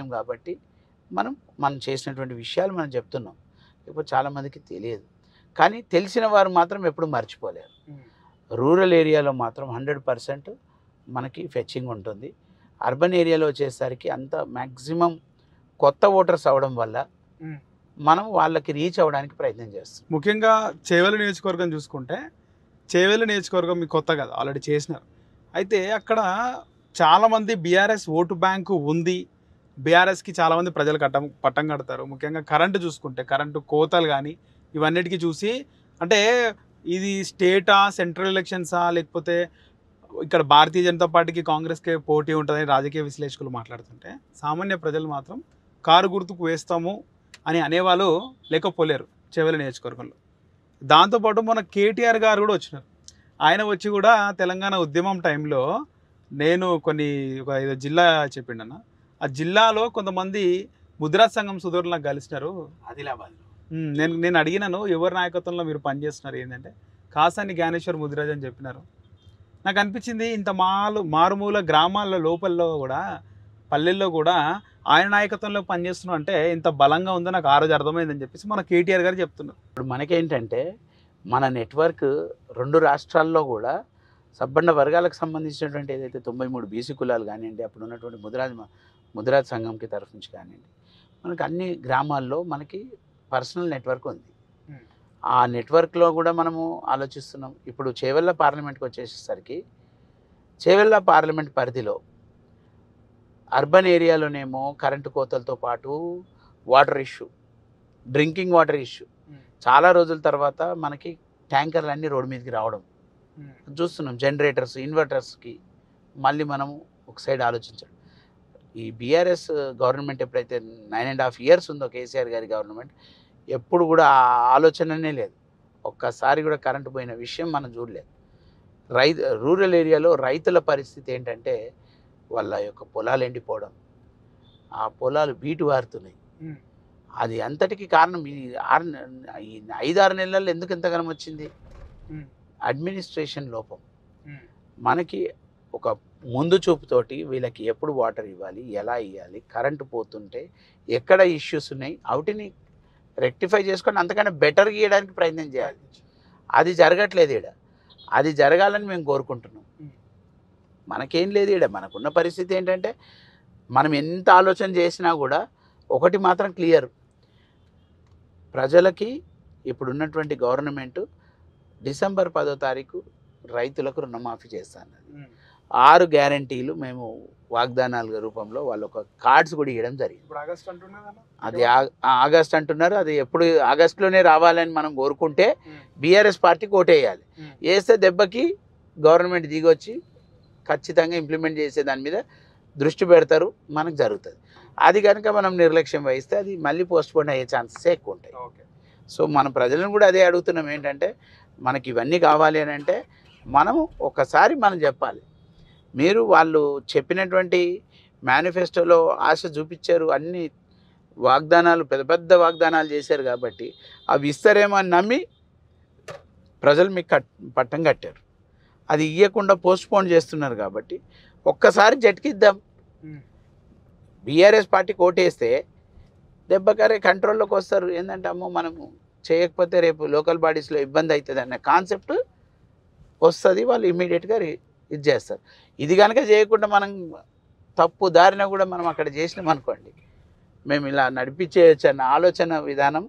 పెట్టినాం కాబట్టి మనం చేసినటువంటి విషయాలు మనం చెప్తున్నాం. ఇప్పుడు చాలామందికి తెలియదు, కానీ తెలిసిన వారు మాత్రం ఎప్పుడు మర్చిపోలేరు. రూరల్ ఏరియాలో మాత్రం 100% మనకి ఫెచ్చింగ్ ఉంటుంది. అర్బన్ ఏరియాలో వచ్చేసరికి అంత మ్యాక్సిమం కొత్త ఓటర్స్ అవ్వడం వల్ల మనం వాళ్ళకి రీచ్ అవ్వడానికి ప్రయత్నం చేస్తాం. ముఖ్యంగా చేవెళ్ళ నియోజకవర్గం చూసుకుంటే, చేవెళ్ళ నియోజకవర్గం మీకు కొత్త కదా, ఆల్రెడీ చేసినారు. అయితే అక్కడ చాలామంది బీఆర్ఎస్ ఓటు బ్యాంకు ఉంది, బీఆర్ఎస్కి చాలామంది ప్రజలు పట్టం కడతారు. ముఖ్యంగా కరెంటు చూసుకుంటే, కరెంటు కోతలు కానీ ఇవన్నిటికీ చూసి, అంటే ఇది స్టేటా, సెంట్రల్ ఎలక్షన్సా, లేకపోతే ఇక్కడ భారతీయ జనతా పార్టీకి కాంగ్రెస్కి పోటీ ఉంటుందని రాజకీయ విశ్లేషకులు మాట్లాడుతుంటే, సామాన్య ప్రజలు మాత్రం కారు గుర్తుకు వేస్తాము అని అనేవాళ్ళు లేకపోలేరు చేవెళ్ళ నియోజకవర్గంలో. దాంతోపాటు మన కేటీఆర్ గారు కూడా వచ్చినారు. ఆయన వచ్చి కూడా తెలంగాణ ఉద్యమం టైంలో నేను ఒక ఏదో జిల్లా చెప్పిండన్న, ఆ జిల్లాలో కొంతమంది ముద్రాజ్ సంఘం సుధీరులు నాకు కలిసినారు ఆదిలాబాద్. నేను అడిగినాను, ఎవరి నాయకత్వంలో మీరు పనిచేస్తున్నారు ఏంటంటే, కాసాని జ్ఞానేశ్వర్ ముదిరాజ్ అని చెప్పినారు. నాకు అనిపించింది, ఇంత మారుమూల గ్రామాల లోపల్లో కూడా, పల్లెల్లో కూడా ఆయన నాయకత్వంలో పనిచేస్తున్నాం అంటే ఇంత బలంగా ఉందో నాకు ఆ రోజు అర్థమైందని చెప్పేసి మన కేటీఆర్ గారు చెప్తున్నారు. ఇప్పుడు మనకేంటంటే మన నెట్వర్క్ 2 రాష్ట్రాల్లో కూడా సబ్బండ వర్గాలకు సంబంధించినటువంటి ఏదైతే 93 బీసీ కులాలు కానివ్వండి, అప్పుడు ఉన్నటువంటి ముదిరాజ్ సంఘంకి తరఫు నుంచి కానివ్వండి, మనకి అన్ని గ్రామాల్లో మనకి పర్సనల్ నెట్వర్క్ ఉంది. ఆ నెట్వర్క్లో కూడా మనము ఆలోచిస్తున్నాం. ఇప్పుడు చేవెళ్ళ పార్లమెంట్కి వచ్చేసరికి, చేవెళ్ళ పార్లమెంట్ పరిధిలో అర్బన్ ఏరియాలోనేమో కరెంటు కోతలతో పాటు water issue, drinking water issue, చాలా రోజుల తర్వాత మనకి ట్యాంకర్లు అన్నీ రోడ్డు మీదకి రావడం చూస్తున్నాం. జనరేటర్స్, ఇన్వర్టర్స్కి మళ్ళీ మనము ఒక సైడ్ ఆలోచించడం. ఈ బీఆర్ఎస్ గవర్నమెంట్ ఎప్పుడైతే 9.5 years ఉందో, కేసీఆర్ గారి గవర్నమెంట్, ఎప్పుడు కూడా ఆ ఆలోచననే లేదు. ఒక్కసారి కూడా కరెంటు పోయిన విషయం మనం చూడలేదు. రూరల్ ఏరియాలో రైతుల పరిస్థితి ఏంటంటే, వాళ్ళ యొక్క పొలాలు ఎండిపోవడం, ఆ పొలాలు బీటు వారుతున్నాయి. అది అంతటికి కారణం ఈ 5-6 నెలల్లో ఎందుకు ఇంతగానం వచ్చింది? అడ్మినిస్ట్రేషన్ లోపం. మనకి ఒక ముందు చూపుతోటి వీళ్ళకి ఎప్పుడు వాటర్ ఇవ్వాలి, ఎలా ఇవ్వాలి, కరెంటు పోతుంటే ఎక్కడ ఇష్యూస్ ఉన్నాయి, వాటిని రెక్టిఫై చేసుకొని అంతకన్నా బెటర్గా ఇవ్వడానికి ప్రయత్నం చేయాలి. అది జరగట్లేదు ఈడ. అది జరగాలని మేము కోరుకుంటున్నాం. మనకేం లేదు ఈడ. మనకున్న పరిస్థితి ఏంటంటే, మనం ఎంత ఆలోచన చేసినా కూడా ఒకటి మాత్రం క్లియర్, ప్రజలకి ఇప్పుడున్నటువంటి గవర్నమెంట్ December 10వ తారీఖు రైతులకు రుణమాఫీ చేస్తాను. 6 గ్యారంటీలు మేము వాగ్దానాల రూపంలో వాళ్ళు ఒక కార్డ్స్ కూడా ఇవ్వడం జరిగింది. అది ఆగస్ట్ అంటున్నారు. అది ఎప్పుడు ఆగస్టులోనే రావాలని మనం కోరుకుంటే బీఆర్ఎస్ పార్టీకి ఓటేయాలి. వేస్తే దెబ్బకి గవర్నమెంట్ దిగొచ్చి ఖచ్చితంగా ఇంప్లిమెంట్ చేసే దాని మీద దృష్టి పెడతారు, మనకు జరుగుతుంది. అది కనుక మనం నిర్లక్ష్యం వహిస్తే అది మళ్ళీ పోస్ట్పోన్ అయ్యే ఛాన్సెస్ ఎక్కువ ఉంటాయి. సో మన ప్రజలను కూడా అదే అడుగుతున్నాం, ఏంటంటే మనకి ఇవన్నీ కావాలి అని అంటే మనం ఒకసారి మనం చెప్పాలి. మీరు వాళ్ళు చెప్పినటువంటి మేనిఫెస్టోలో ఆశ చూపించారు, అన్ని వాగ్దానాలు, పెద్ద పెద్ద వాగ్దానాలు చేశారు కాబట్టి అవి ఇస్తారేమో అని నమ్మి ప్రజలు మీకు పట్టం కట్టారు. అది ఇవ్వకుండా పోస్ట్పోన్ చేస్తున్నారు కాబట్టి ఒక్కసారి జట్కిద్దాం. బీఆర్ఎస్ పార్టీకి ఓటేస్తే దెబ్బకరే కంట్రోల్లోకి వస్తారు. ఏంటంటే అమ్మో మనము చేయకపోతే రేపు లోకల్ బాడీస్లో ఇబ్బంది అవుతుంది అన్న కాన్సెప్ట్ వస్తుంది. వాళ్ళు ఇమ్మీడియట్గా ఇది చేస్తారు. ఇది కనుక చేయకుండా మనం తప్పు దారిన కూడా మనం అక్కడ చేసినాం అనుకోండి, మేము ఇలా నడిపించేయచ్చు అన్న ఆలోచన విధానం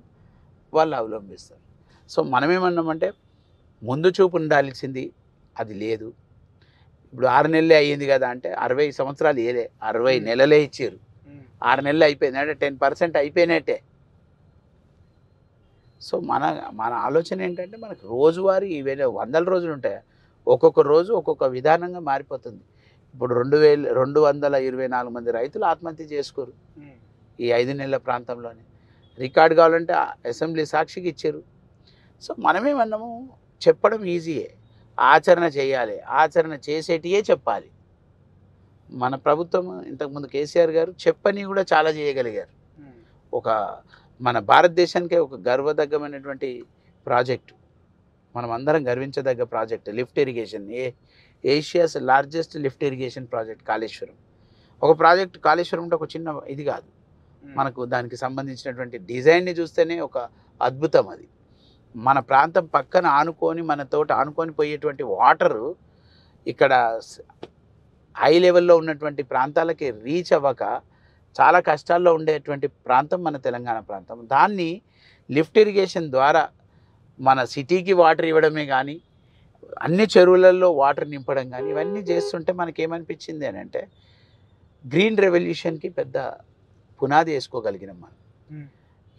వాళ్ళు అవలంబిస్తారు. సో మనమేమన్నామంటే ముందు చూపు ఉండాల్సింది అది లేదు. ఇప్పుడు 6 నెలలే అయ్యింది కదా అంటే 60 సంవత్సరాలు ఏదే, 60 నెలలే ఇచ్చారు. 6 నెలలు అయిపోయింది అంటే 10% అయిపోయినట్టే. సో మన ఆలోచన ఏంటంటే మనకు రోజువారీ ఇవన్నీ 100 రోజులు ఉంటాయి, ఒక్కొక్క రోజు ఒక్కొక్క విధానంగా మారిపోతుంది. ఇప్పుడు 224 మంది రైతులు ఆత్మహత్య చేసుకోరు ఈ 5 నెలల ప్రాంతంలోనే. రికార్డు కావాలంటే అసెంబ్లీ సాక్షికి ఇచ్చారు. సో మనమేమన్నాము, చెప్పడం ఈజీయే, ఆచరణ చేయాలి, ఆచరణ చేసేటియే చెప్పాలి. మన ప్రభుత్వం ఇంతకుముందు కేసీఆర్ గారు చెప్పని కూడా చాలా చేయగలిగారు. మన భారతదేశానికే ఒక గర్వదగ్గమైనటువంటి ప్రాజెక్టు, మనం అందరం గర్వించదగ్గ project lift irrigation, Asia's largest lift irrigation project Kaleshwaram. ఒక ప్రాజెక్ట్ కాళేశ్వరం అంటే ఒక చిన్న ఇది కాదు, మనకు దానికి సంబంధించినటువంటి డిజైన్ని చూస్తేనే ఒక అద్భుతం అది. మన ప్రాంతం పక్కన ఆనుకొని మనతోటి ఆనుకొని పోయేటువంటి వాటరు ఇక్కడ హై లెవెల్లో ఉన్నటువంటి ప్రాంతాలకి రీచ్ అవ్వక చాలా కష్టాల్లో ఉండేటువంటి ప్రాంతం మన తెలంగాణ ప్రాంతం. దాన్ని లిఫ్ట్ ఇరిగేషన్ ద్వారా మన సిటీకి వాటర్ ఇవ్వడమే కానీ, అన్ని చెరువులలో వాటర్ నింపడం కానీ ఇవన్నీ చేస్తుంటే మనకేమనిపించింది అని అంటే గ్రీన్ రెవల్యూషన్కి పెద్ద పునాది వేసుకోగలిగినాం మనం.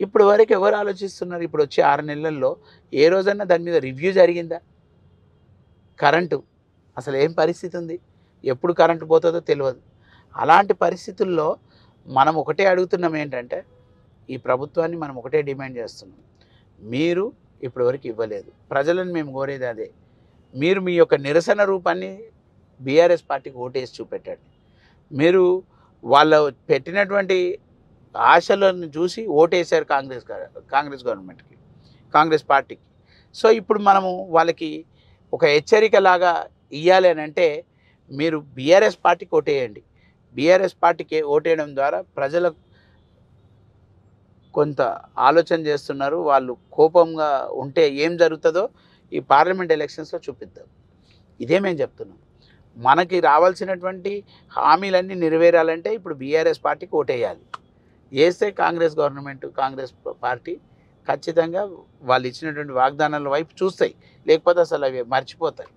ఇప్పుడు వరకు ఎవరు ఆలోచిస్తున్నారు? ఇప్పుడు వచ్చే 6 నెలల్లో ఏ రోజన్నా దాని మీద రివ్యూ జరిగిందా? కరెంటు అసలు ఏం పరిస్థితి ఉంది, ఎప్పుడు కరెంటు పోతుందో తెలియదు. అలాంటి పరిస్థితుల్లో మనం ఒకటే అడుగుతున్నాం ఏంటంటే, ఈ ప్రభుత్వాన్ని మనం ఒకటే డిమాండ్ చేస్తున్నాం, మీరు ఇప్పటివరకు ఇవ్వలేదు. ప్రజలను మేము కోరేది అదే, మీరు మీ యొక్క నిరసన రూపాన్ని బీఆర్ఎస్ పార్టీకి ఓటేసి చూపెట్టండి. మీరు వాళ్ళు పెట్టినటువంటి ఆశలను చూసి ఓటేశారు కాంగ్రెస్ గవర్నమెంట్కి, కాంగ్రెస్ పార్టీకి. సో ఇప్పుడు మనము వాళ్ళకి ఒక హెచ్చరికలాగా ఇవ్వాలి అని అంటే మీరు బీఆర్ఎస్ పార్టీకి ఓటేయండి. బీఆర్ఎస్ పార్టీకి ఓటేయడం ద్వారా ప్రజలకు కొంత ఆలోచన చేస్తున్నారు. వాళ్ళు కోపంగా ఉంటే ఏం జరుగుతుందో ఈ పార్లమెంట్ ఎలక్షన్స్లో చూపిద్దాం. ఇదే మేము చెప్తున్నాం. మనకి రావాల్సినటువంటి హామీలన్నీ నెరవేరాలంటే ఇప్పుడు బీఆర్ఎస్ పార్టీకి ఓటేయాలి. వేస్తే కాంగ్రెస్ గవర్నమెంట్, కాంగ్రెస్ పార్టీ ఖచ్చితంగా వాళ్ళు ఇచ్చినటువంటి వాగ్దానాల వైపు చూస్తాయి, లేకపోతే అసలు అవి మర్చిపోతాయి.